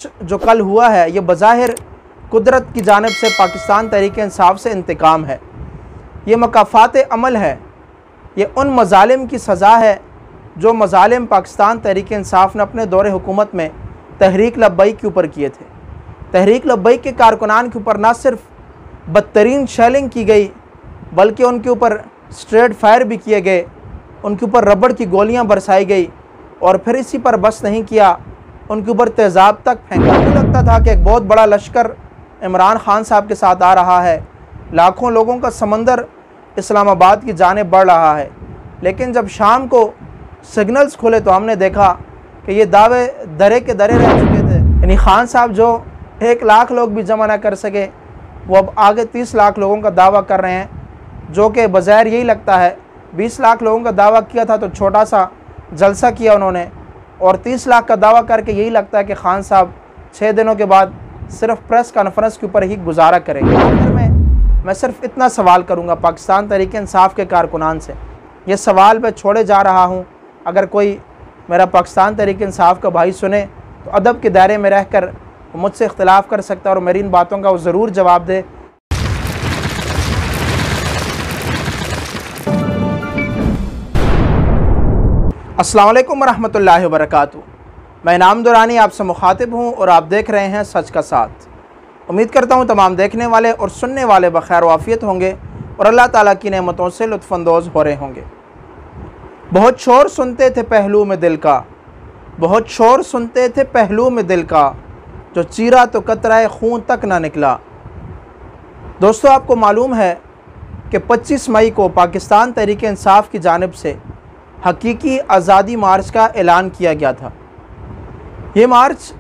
जो कल हुआ है ये बज़ाहिर कुदरत की जानिब से पाकिस्तान तहरीक-ए-इंसाफ से इंतकाम है। ये मकाफ़ात अमल है। ये उन मज़ालिम की सज़ा है जो मज़ालिम पाकिस्तान तहरीक-ए-इंसाफ ने अपने दौरे हुकूमत में तहरीक लब्बैक के ऊपर किए थे। तहरीक लब्बैक के कारकुनान के ऊपर ना सिर्फ बदतरीन शेलिंग की गई बल्कि उनके ऊपर स्ट्रेट फायर भी किए गए, उनके ऊपर रबड़ की गोलियां बरसाई गई और फिर इसी पर बस नहीं किया, उनके ऊपर तेज़ाब तक फेंका। मुझे लगता था कि एक बहुत बड़ा लश्कर इमरान खान साहब के साथ आ रहा है, लाखों लोगों का समंदर इस्लामाबाद की जानिब बढ़ रहा है। लेकिन जब शाम को सिग्नल्स खुले तो हमने देखा कि ये दावे दरे के दरे रह चुके थे। यानी खान साहब जो 1 लाख लोग भी जमा ना कर सके वो अब आगे 30 लाख लोगों का दावा कर रहे हैं, जो कि बज़ाहिर यही लगता है 20 लाख लोगों का दावा किया था तो छोटा सा जलसा किया उन्होंने, और 30 लाख का दावा करके यही लगता है कि खान साहब 6 दिनों के बाद सिर्फ प्रेस कॉन्फ्रेंस के ऊपर ही गुजारा करेंगे। आखिर में मैं सिर्फ इतना सवाल करूंगा पाकिस्तान तहरीक-ए-इंसाफ के कारकुनान से, ये सवाल मैं छोड़े जा रहा हूं। अगर कोई मेरा पाकिस्तान तहरीक-ए-इंसाफ का भाई सुने तो अदब के दायरे में रहकर मुझसे इख्तिलाफ़ कर सकता है और मेरी इन बातों का वो ज़रूर जवाब दे। अस्सलाम वालेकुम रहमतुल्लाहि व बरकातुहू। मैं इनाम दुरानी आपसे मुखातिब हूँ और आप देख रहे हैं सच का साथ। उम्मीद करता हूँ तमाम देखने वाले और सुनने वाले बखैर वाफ़ियत होंगे और अल्लाह ताला की नेमतों से लुत्फ़अंदोज़ हो रहे होंगे। बहुत शोर सुनते थे पहलू में दिल का, बहुत शोर सुनते थे पहलू में दिल का, जो चीरा तो कतराए खून तक ना निकला। दोस्तों, आपको मालूम है कि 25 मई को पाकिस्तान तहरीक-ए-इंसाफ की जानिब से हकीकी आज़ादी मार्च का ऐलान किया गया था। ये मार्च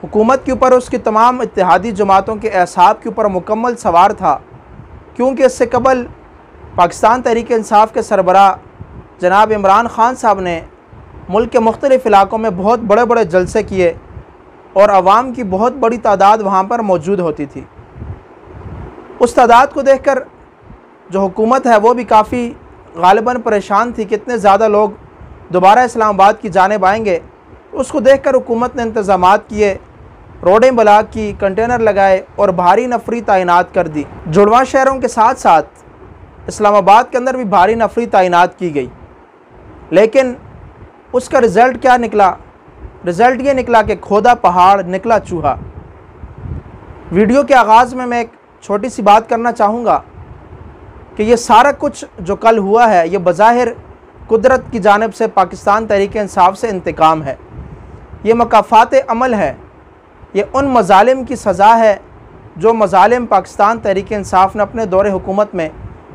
हुकूमत के ऊपर उसकी तमाम इत्तेहादी जमातों के अहसाब के ऊपर मुकम्मल सवार था, क्योंकि इससे कबल पाकिस्तान तहरीक-ए-इंसाफ के सरबराह जनाब इमरान खान साहब ने मुल्क के मुख्तलिफ़ इलाक़ों में बहुत बड़े बड़े जलसे किए और आवाम की बहुत बड़ी तादाद वहाँ पर मौजूद होती थी। उस तादाद को देखकर जो हुकूमत है वो भी काफ़ी गालिबन परेशान थी कि इतने ज़्यादा लोग दोबारा इस्लामाबाद की जानिब आएंगे। उसको देखकर हुकूमत ने इंतज़ामात किए, रोडें ब्लॉक की, कंटेनर लगाए और भारी नफरी तैनात कर दी। जुड़वा शहरों के साथ साथ इस्लामाबाद के अंदर भी भारी नफरी तैनात की गई। लेकिन उसका रिज़ल्ट क्या निकला? रिज़ल्ट ये निकला कि खोदा पहाड़ निकला चूहा। वीडियो के आगाज़ में मैं एक छोटी सी बात करना चाहूँगा कि ये सारा कुछ जो कल हुआ है ये बज़ाहिर कुदरत की जानिब से पाकिस्तान तहरीक-ए-इंसाफ से इंतकाम है। ये मकाफ़ात अमल है। ये उन मज़ालिम की सज़ा है जो मज़ालिम पाकिस्तान तहरीक-ए-इंसाफ ने अपने दौरे हुकूमत में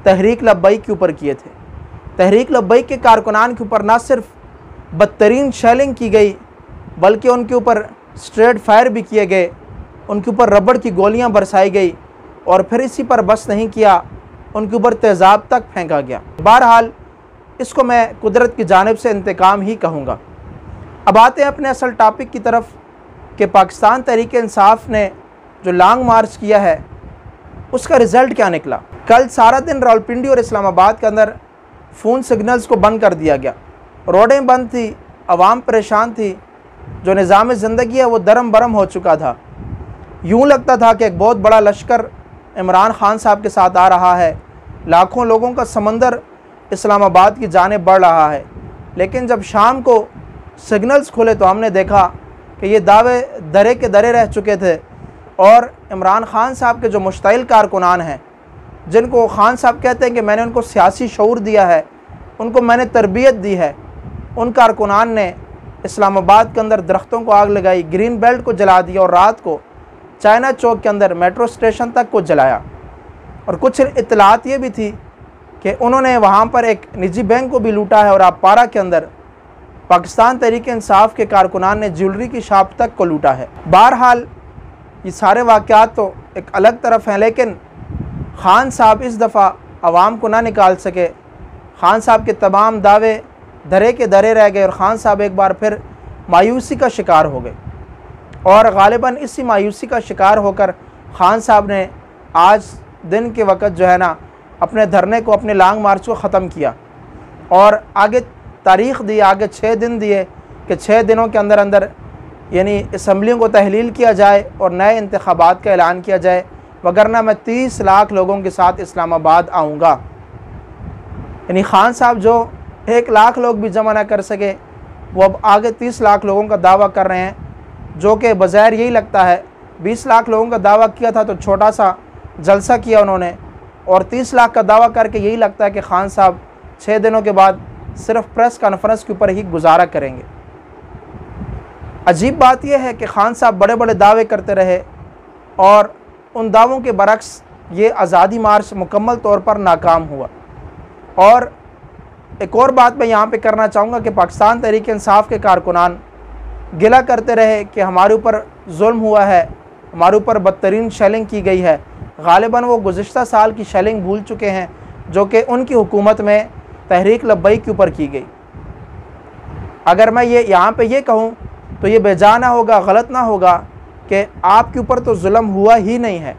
तहरीक लब्बैक के ऊपर किए थे। तहरीक लब्बैक के कारकुनान के ऊपर ना सिर्फ बदतरीन शेलिंग की गई बल्कि उनके ऊपर स्ट्रेट फायर भी किए गए, उनके ऊपर रबड़ की गोलियां बरसाई गई और फिर इसी पर बस नहीं किया, उनके ऊपर तेज़ाब तक फेंका गया। बहरहाल इसको मैं कुदरत की जानिब से इंतकाम ही कहूँगा। अब आते हैं अपने असल टॉपिक की तरफ कि पाकिस्तान तहरीक-ए-इंसाफ ने जो लॉन्ग मार्च किया है उसका रिज़ल्ट क्या निकला। कल सारा दिन रावलपिंडी और इस्लामाबाद के अंदर फ़ोन सिग्नल्स को बंद कर दिया गया, रोडें बंद थी, आवाम परेशान थी, जो निज़ाम ज़िंदगी है वो दरम बरम हो चुका था। यूँ लगता था कि एक बहुत बड़ा लश्कर इमरान खान साहब के साथ आ रहा है, लाखों लोगों का समंदर इस्लामाबाद की जानिब बढ़ रहा है। लेकिन जब शाम को सिग्नल्स खुले तो हमने देखा कि ये दावे दरे के दरे रह चुके थे और इमरान खान साहब के जो मुश्तइल कारकुनान हैं, जिनको खान साहब कहते हैं कि मैंने उनको सियासी शऊर दिया है, उनको मैंने तरबियत दी है, उन कारकुनान ने इस्लामाबाद के अंदर दरख्तों को आग लगाई, ग्रीन बेल्ट को जला दिया और रात को चाइना चौक के अंदर मेट्रो स्टेशन तक को जलाया। और कुछ इत्तलात ये भी थी कि उन्होंने वहाँ पर एक निजी बैंक को भी लूटा है और आपारा के अंदर पाकिस्तान तहरीक-ए-इंसाफ के कारकुनान ने ज्वेलरी की शॉप तक को लूटा है। बहरहाल ये सारे वाक़यात तो एक अलग तरफ हैं, लेकिन खान साहब इस दफ़ा आवाम को ना निकाल सके। खान साहब के तमाम दावे दरे के दरे रह गए और ख़ान साहब एक बार फिर मायूसी का शिकार हो गए और गालिबन इसी मायूसी का शिकार होकर ख़ान साहब ने आज दिन के वक्त जो है ना अपने धरने को, अपने लॉन्ग मार्च को ख़त्म किया और आगे तारीख़ दी, आगे 6 दिन दिए कि 6 दिनों के अंदर अंदर यानी असम्बलियों को तहलील किया जाए और नए इंतखाबात का ऐलान किया जाए, वगरना मैं 30 लाख लोगों के साथ इस्लामाबाद आऊँगा। यानी खान साहब जो 1 लाख लोग भी जमा ना कर सके, वो अब आगे 30 लाख लोगों का दावा कर रहे हैं, जो कि बज़ाहिर यही लगता है 20 लाख लोगों का दावा किया था तो छोटा सा जलसा किया उन्होंने, और 30 लाख का दावा करके यही लगता है कि खान साहब 6 दिनों के बाद सिर्फ प्रेस कॉन्फ्रेंस के ऊपर ही गुजारा करेंगे। अजीब बात यह है कि खान साहब बड़े बड़े दावे करते रहे और उन दावों के बरक्स ये आज़ादी मार्च मुकम्मल तौर पर नाकाम हुआ। और एक और बात मैं यहाँ पे करना चाहूँगा कि पाकिस्तान तहरीक इंसाफ के कारकुनान गिला करते रहे कि हमारे ऊपर जुल्म हुआ है, हमारे ऊपर बदतरीन शेलिंग की गई है। ग़ालिबन वो गुज़िश्ता साल की शेलिंग भूल चुके हैं जो कि उनकी हुकूमत में तहरीक लब्बैक के ऊपर की गई। अगर मैं ये यहाँ पे ये कहूँ तो ये बेजाना होगा, गलत ना होगा कि आपके ऊपर तो जुल्म हुआ ही नहीं है।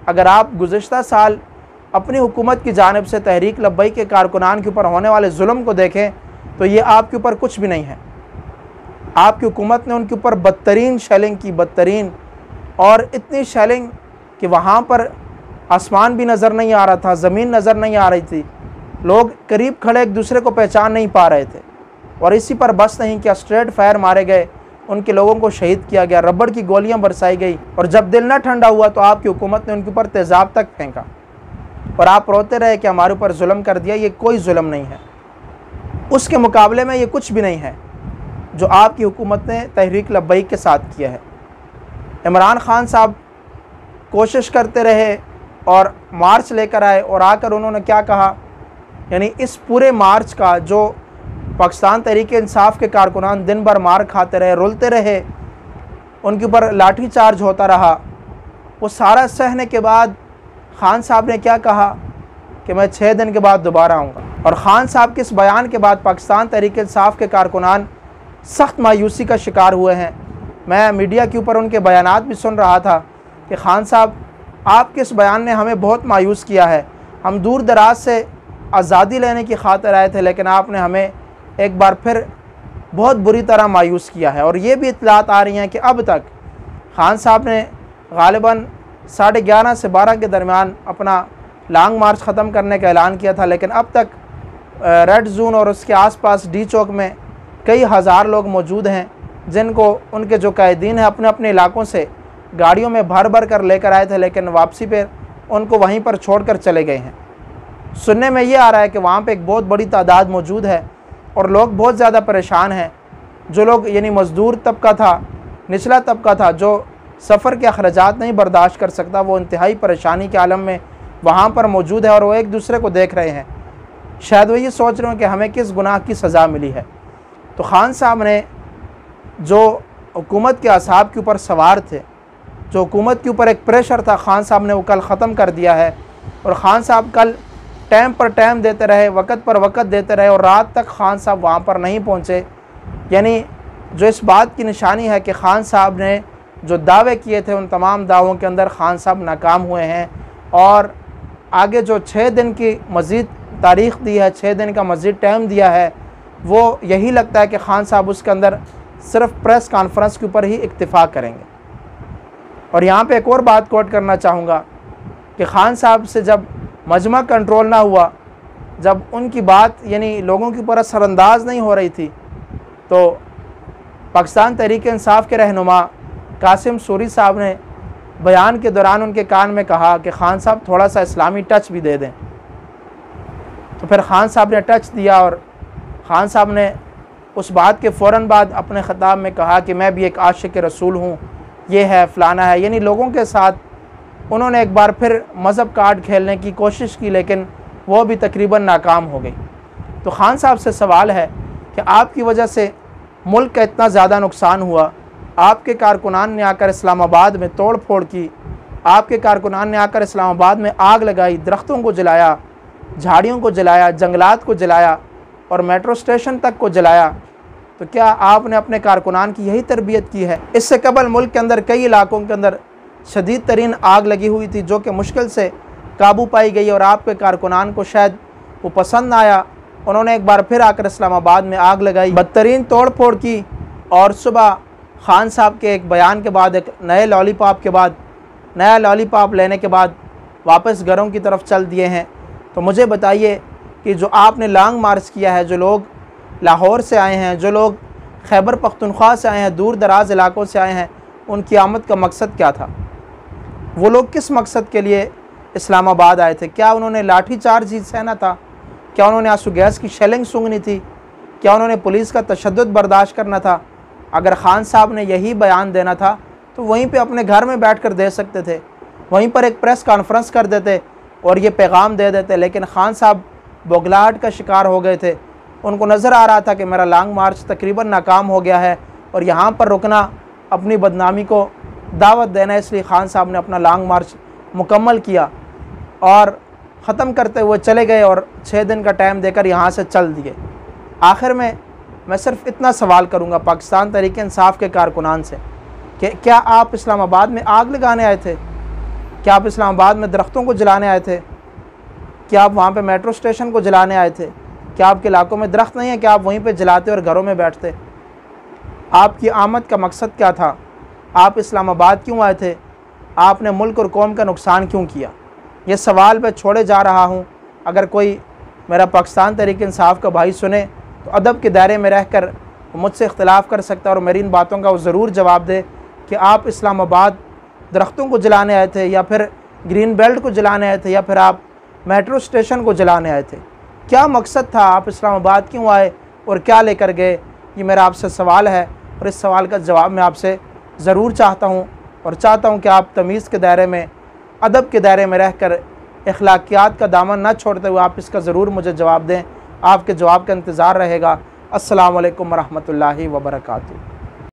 अगर आप गुज़िश्ता साल अपनी हुकूमत की जानिब से तहरीक लब्बैक के कारकुनान के ऊपर होने वाले जुल्म को देखें तो ये आपके ऊपर कुछ भी नहीं है। आपकी हुकूमत ने उनके ऊपर बदतरीन शेलिंग की, बदतरीन, और इतनी शेलिंग कि वहाँ पर आसमान भी नज़र नहीं आ रहा था, ज़मीन नज़र नहीं आ रही थी, लोग करीब खड़े एक दूसरे को पहचान नहीं पा रहे थे। और इसी पर बस नहीं किया, स्ट्रेट फायर मारे गए, उनके लोगों को शहीद किया गया, रबड़ की गोलियां बरसाई गई, और जब दिल न ठंडा हुआ तो आपकी हुकूमत ने उनके ऊपर तेज़ाब तक फेंका और आप रोते रहे कि हमारे ऊपर जुल्म कर दिया। ये कोई जुल्म नहीं है, उसके मुकाबले में ये कुछ भी नहीं है जो आपकी हुकूमत ने तहरीक लब्बैक के साथ किया है। इमरान खान साहब कोशिश करते रहे और मार्च लेकर आए, और आकर उन्होंने क्या कहा, यानी इस पूरे मार्च का जो पाकिस्तान तहरीक इंसाफ के कारकुनान दिन भर मार खाते रहे, रुलते रहे, उनके ऊपर लाठी चार्ज होता रहा, वो सारा सहने के बाद खान साहब ने क्या कहा कि मैं 6 दिन के बाद दोबारा आऊँगा। और ख़ान साहब के इस बयान के बाद पाकिस्तान तहरीक इंसाफ के कारकुनान सख्त मायूसी का शिकार हुए हैं। मैं मीडिया के ऊपर उनके बयानात भी सुन रहा था कि ख़ान साहब आपके इस बयान ने हमें बहुत मायूस किया है, हम दूर दराज से आज़ादी लेने की खातिर आए थे, लेकिन आपने हमें एक बार फिर बहुत बुरी तरह मायूस किया है। और ये भी इत्तलात आ रही हैं कि अब तक ख़ान साहब ने ग़ालिबन 11:30 से 12 के दरमियान अपना लॉन्ग मार्च ख़त्म करने का ऐलान किया था, लेकिन अब तक रेड जोन और उसके आसपास डी चौक में कई हज़ार लोग मौजूद हैं जिनको उनके जो कैदीन हैं अपने अपने इलाकों से गाड़ियों में भर भर कर लेकर आए थे, लेकिन वापसी पर उनको वहीं पर छोड़कर चले गए हैं। सुनने में ये आ रहा है कि वहाँ पे एक बहुत बड़ी तादाद मौजूद है और लोग बहुत ज़्यादा परेशान हैं। जो लोग यानी मज़दूर तबका था, निचला तबका था, जो सफ़र के अखराजात नहीं बर्दाश्त कर सकता, वो इंतहाई परेशानी के आलम में वहाँ पर मौजूद है और वो एक दूसरे को देख रहे हैं। शायद वो ये सोच रहे हो कि हमें किस गुनाह की सज़ा मिली है। तो ख़ान साहब ने जो हुकूमत के असाब के ऊपर सवार थे, जो हुकूमत के ऊपर एक प्रेशर था, ख़ान साहब ने वो कल ख़त्म कर दिया है। और ख़ान साहब कल टाइम पर टाइम देते रहे, वक़्त पर वक़्त देते रहे, और रात तक ख़ान साहब वहाँ पर नहीं पहुँचे। यानी जो इस बात की निशानी है कि ख़ान साहब ने जो दावे किए थे उन तमाम दावों के अंदर ख़ान साहब नाकाम हुए हैं। और आगे जो 6 दिन की मज़ीद तारीख़ दी है, 6 दिन का मज़ीद टाइम दिया है, वो यही लगता है कि ख़ान साहब उसके अंदर सिर्फ प्रेस कॉन्फ्रेंस के ऊपर ही इक्तिफ़ा करेंगे। और यहाँ पे एक और बात कोट करना चाहूँगा कि ख़ान साहब से जब मजमा कंट्रोल ना हुआ, जब उनकी बात यानी लोगों के ऊपर असरअंदाज नहीं हो रही थी, तो पाकिस्तान तहरीक इंसाफ के रहनुमा कासिम सूरी साहब ने बयान के दौरान उनके कान में कहा कि ख़ान साहब थोड़ा सा इस्लामी टच भी दे दें। तो फिर ख़ान साहब ने टच दिया और ख़ान साहब ने उस बात के फ़ौरन बाद अपने ख़िताब में कहा कि मैं भी एक आशिक रसूल हूँ, ये है फ़लाना है। यानी लोगों के साथ उन्होंने एक बार फिर मज़हब कार्ड खेलने की कोशिश की, लेकिन वो भी तकरीबन नाकाम हो गई। तो ख़ान साहब से सवाल है कि आपकी वजह से मुल्क का इतना ज़्यादा नुकसान हुआ, आपके कारकुनान ने आकर इस्लामाबाद में तोड़ फोड़ की, आपके कारकुनान ने आकर इस्लामाबाद में आग लगाई, दरख्तों को जलाया, झाड़ियों को जलाया, जंगलात को जलाया और मेट्रो स्टेशन तक को जलाया, तो क्या आपने अपने कारकुनान की यही तरबियत की है? इससे कबल मुल्क के अंदर कई इलाकों के अंदर शदीद तरीन आग लगी हुई थी जो कि मुश्किल से काबू पाई गई, और आपके कारकुनान को शायद वो पसंद ना आया, उन्होंने एक बार फिर आकर इस्लामाबाद में आग लगाई, बदतरीन तोड़ फोड़ की, और सुबह ख़ान साहब के एक बयान के बाद, एक नए लॉलीपॉप के बाद, नया लॉलीपॉप लेने के बाद वापस घरों की तरफ चल दिए हैं। तो मुझे बताइए कि जो आपने लॉन्ग मार्च किया है, जो लोग लाहौर से आए हैं, जो लोग खैबर पख्तूनख्वा से आए हैं, दूर दराज इलाकों से आए हैं, उनकी आमद का मकसद क्या था? वो लोग किस मकसद के लिए इस्लामाबाद आए थे? क्या उन्होंने लाठी चार्ज ही सहना था? क्या उन्होंने आंसू गैस की शेलिंग सूंघनी थी? क्या उन्होंने पुलिस का तशद्दुद बर्दाश्त करना था? अगर ख़ान साहब ने यही बयान देना था तो वहीं पे अपने घर में बैठ कर दे सकते थे, वहीं पर एक प्रेस कॉन्फ्रेंस कर देते और ये पैगाम दे देते। लेकिन ख़ान साहब बौखलाहट का शिकार हो गए थे। उनको नज़र आ रहा था कि मेरा लॉन्ग मार्च तकरीबन नाकाम हो गया है और यहाँ पर रुकना अपनी बदनामी को दावत देना, इसलिए ख़ान साहब ने अपना लॉन्ग मार्च मुकम्मल किया और ख़त्म करते हुए चले गए और 6 दिन का टाइम देकर यहाँ से चल दिए। आखिर में मैं सिर्फ इतना सवाल करूँगा पाकिस्तान तहरीक इंसाफ के कारकुनान से कि क्या आप इस्लामाबाद में आग लगाने आए थे? क्या आप इस्लामाबाद में दरख्तों को जलाने आए थे? क्या आप वहाँ पे मेट्रो स्टेशन को जलाने आए थे? क्या आपके इलाकों में दरख्त नहीं है कि आप वहीं पे जलाते और घरों में बैठते? आपकी आमद का मकसद क्या था? आप इस्लामाबाद क्यों आए थे? आपने मुल्क और कौम का नुकसान क्यों किया? ये सवाल मैं छोड़े जा रहा हूँ। अगर कोई मेरा पाकिस्तान तहरीक इंसाफ का भाई सुने तो अदब के दायरे में रहकर मुझसे इख्तिलाफ़ कर सकता है और मेरी इन बातों का वो ज़रूर जवाब दे कि आप इस्लामाबाद दरख्तों को जलाने आए थे या फिर ग्रीन बेल्ट को जलाने आए थे या फिर आप मेट्रो स्टेशन को जलाने आए थे? क्या मकसद था? आप इस्लामाबाद क्यों आए और क्या लेकर गए? ये मेरा आपसे सवाल है और इस सवाल का जवाब मैं आपसे ज़रूर चाहता हूँ और चाहता हूँ कि आप तमीज़ के दायरे में, अदब के दायरे में रहकर अखलाकियात का दामन ना छोड़ते हुए आप इसका ज़रूर मुझे जवाब दें। आपके जवाब का इंतज़ार रहेगा। अस्सलामु अलैकुम वरहमतुल्लाहि वबरकातुहू।